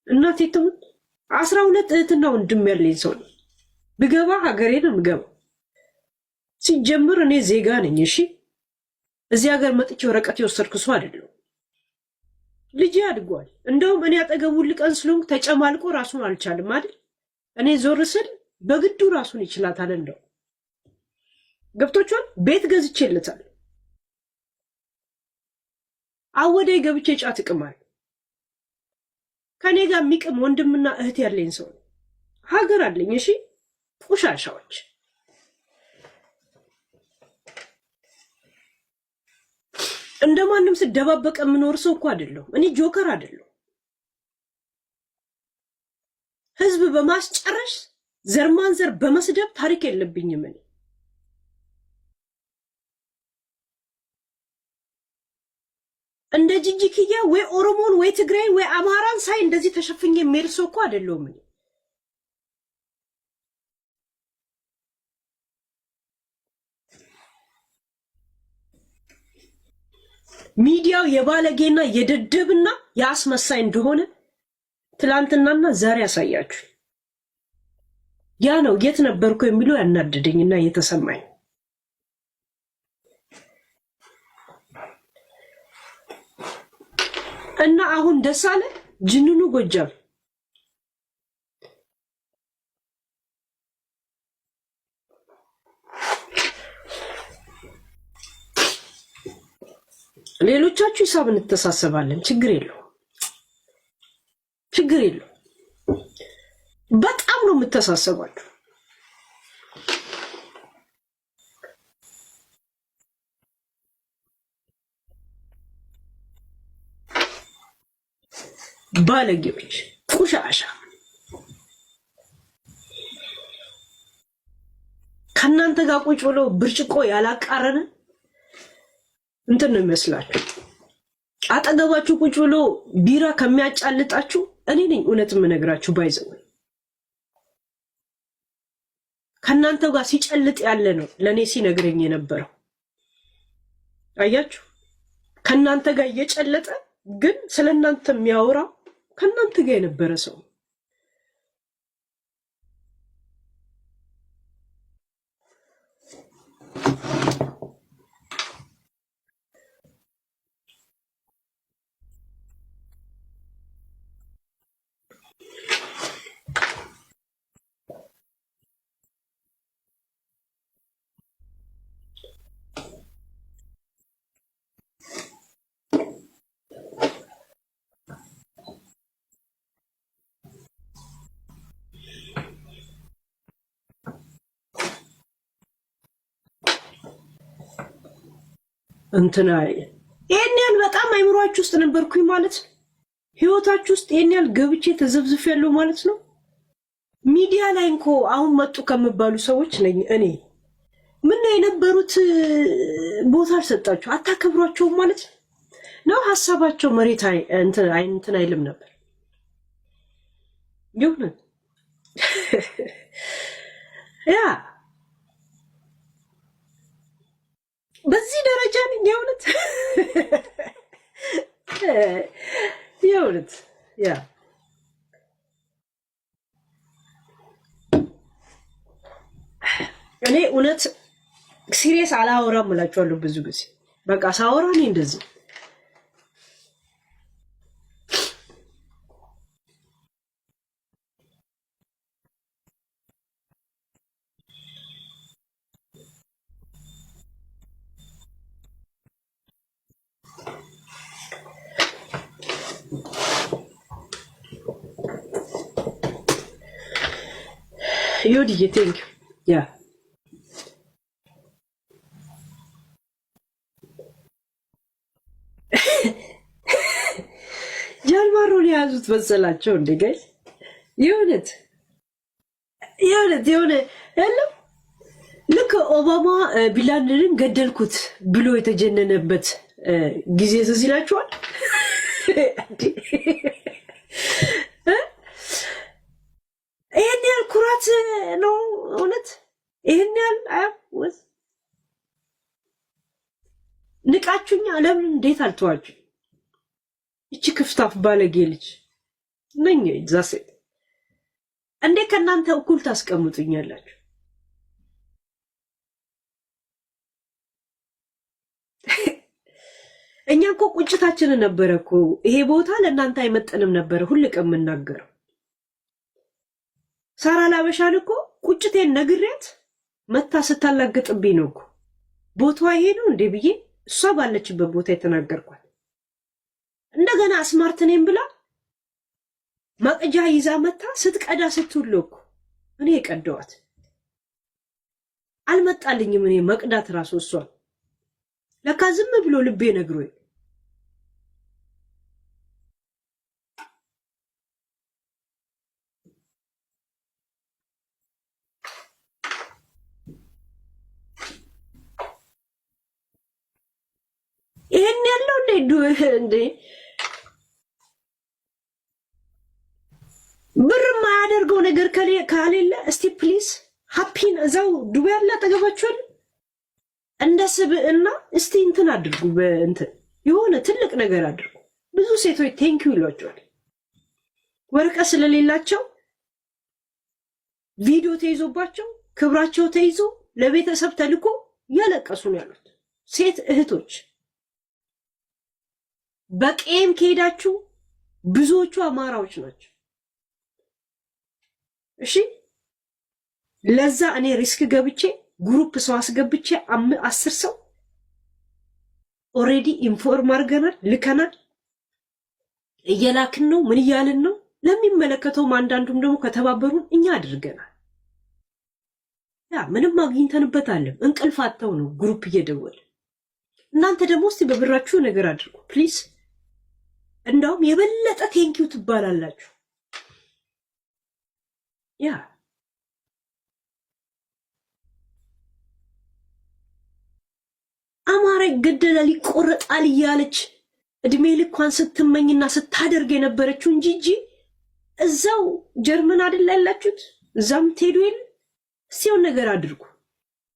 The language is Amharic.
እናቴ ትሙት 12 እህትና ወንድም ያለኝ ሰው ነው። ብገባ ሀገሬ ነው ምገባ። ሲጀምር እኔ ዜጋ ነኝ። እሺ እዚህ ሀገር መጥቼ ወረቀት የወሰድኩ ሰው አይደለሁም። ልጅ አድጓል። እንደውም እኔ አጠገቡ ልቀን ስለሆንኩ ተጨማልቆ ራሱን አልቻልም አይደል? እኔ ዞር ስል በግዱ ራሱን ይችላታል። እንደው ገብቶቿል። ቤት ገዝቼለታል። አወደ ገብቼ ጫት እቅማል። ከኔ ጋር የሚቅም ወንድምና እህት ያለኝ ሰው ነው። ሀገር አለኝ። እሺ ቆሻሻዎች እንደማንም ስደባበቀ የምኖር ሰው እኮ አይደለሁ። እኔ ጆከር አይደለሁ። ህዝብ በማስጨረሽ ዘርማንዘር በመስደብ ታሪክ የለብኝም። እኔ እንደ ጂጂኪያ ወይ ኦሮሞን ወይ ትግራይ ወይ አማራን ሳይ እንደዚህ ተሸፍኜ የሚሄድ ሰው እኮ አይደለሁም። እኔ ሚዲያው የባለጌና የደደብና የአስመሳይ እንደሆነ ትላንትናና ዛሬ ያሳያችሁ። ያ ነው የት ነበርኩ የሚለው ያናደደኝና የተሰማኝ። እና አሁን ደስ አለ ጅንኑ ጎጃም ሌሎቻችሁ ሂሳብ እንተሳሰባለን። ችግር የለው። በጣም ነው የምተሳሰባችሁ። ባለጌዎች ቆሻሻ ከእናንተ ጋር ቁጭ ብሎ ብርጭቆ ያላቃረነ እንትን ነው የሚመስላችሁ። አጠገባችሁ ቁጭ ብሎ ቢራ ከሚያጫልጣችሁ እኔ ነኝ እውነት የምነግራችሁ። ባይዘው ከእናንተ ጋር ሲጨልጥ ያለ ነው ለእኔ ሲነግረኝ የነበረው። አያችሁ፣ ከእናንተ ጋር እየጨለጠ ግን ስለ እናንተ የሚያወራው ከእናንተ ጋር የነበረ ሰው። እንትና ይሄን ያህል በጣም አይምሯችሁ ውስጥ ነበርኩኝ ማለት ነው። ህይወታችሁ ውስጥ ይሄን ያህል ገብቼ ተዘብዝፍ ያለው ማለት ነው። ሚዲያ ላይ እንኮ አሁን መጡ ከመባሉ ሰዎች ነኝ እኔ። ምን የነበሩት ቦታ አልሰጣችሁ አታከብሯቸውም ማለት ነው። ሀሳባቸው መሬት እንትን አይልም ነበር። ይሁን ያ በዚህ ደረጃ ነኝ የእውነት ያ እኔ እውነት ሲሪየስ አላወራም እላችኋለሁ ብዙ ጊዜ። በቃ ሳወራ እኔ እንደዚህ Yodi, you think? Yeah. ጃልማሮን የያዙት መሰላቸው እንዴ ጋይስ? የሆነ ያለው ልክ ኦባማ ቢንላደንን ገደልኩት ብሎ የተጀነነበት ጊዜ ትዝ ይላችኋል? ይሄን ያህል ኩራት ነው እውነት? ይሄን ያህል አያወዝ ንቃችሁኛ? ለምን እንዴት አልተዋችሁ? እቺ ክፍታፍ ባለጌ ልጅ ነኝ ዛሴት እንዴ ከናንተ እኩል ታስቀምጡኛላችሁ? እኛ እኮ ቁጭታችን ነበር እኮ ይሄ ቦታ ለእናንተ አይመጥንም ነበር ሁሉ ቀን የምናገረው። ሳራ ላበሻን እኮ ቁጭቴን ነግሬያት መታ ስታላግጥብኝ ነው እኮ ቦታዋ ይሄ ነው እንዴ ብዬ እሷ ባለችበት ቦታ የተናገርኳት። እንደገና ስማርት ነኝ ብላ ማቀጃ ይዛ መታ ስትቀዳ ስትውል እኮ እኔ የቀደዋት አልመጣልኝም። እኔ መቅዳት ራሱ እሷ ለካ ዝም ብሎ ልቤ ነግሮኝ ይሄን ያለው እንዴ ብር ማያደርገው ነገር ካሌለ እስቲ ፕሊዝ ሃፒን እዛው ዱባይ ያለ አጠገባችኋል እንደ ስብዕና እስቲ እንትን አድርጉ። በእንትን የሆነ ትልቅ ነገር አድርጉ። ብዙ ሴቶች ቴንኪው ይሏቸዋል ወረቀት ስለሌላቸው ቪዲዮ ተይዞባቸው ክብራቸው ተይዞ ለቤተሰብ ተልኮ ያለቀሱ ነው ያሉት ሴት እህቶች። በቄም ከሄዳችሁ ብዙዎቹ አማራዎች ናቸው። እሺ ለዛ እኔ ሪስክ ገብቼ ግሩፕ ሰው አስገብቼ 10 ሰው ኦሬዲ ኢንፎርም አድርገናል፣ ልከናል፣ እየላክን ነው። ምን እያልን ነው? ለሚመለከተውም አንዳንዱም ደግሞ ከተባበሩን እኛ አድርገናል። ያ ምንም አግኝተንበት አለም እንቅልፍ አጥተው ነው ግሩፕ እየደወለ። እናንተ ደግሞ እስቲ በብራችሁ ነገር አድርጉ ፕሊዝ። እንደውም የበለጠ ቴንኪው ትባላላችሁ። ያ አማራ ይገደላል ይቆረጣል እያለች እድሜ ልኳን ስትመኝና ስታደርግ የነበረችው እንጂ እዛው ጀርመን አይደል ያላችሁት? እዛም ትሄዱ የለ እስቲውን ነገር አድርጉ።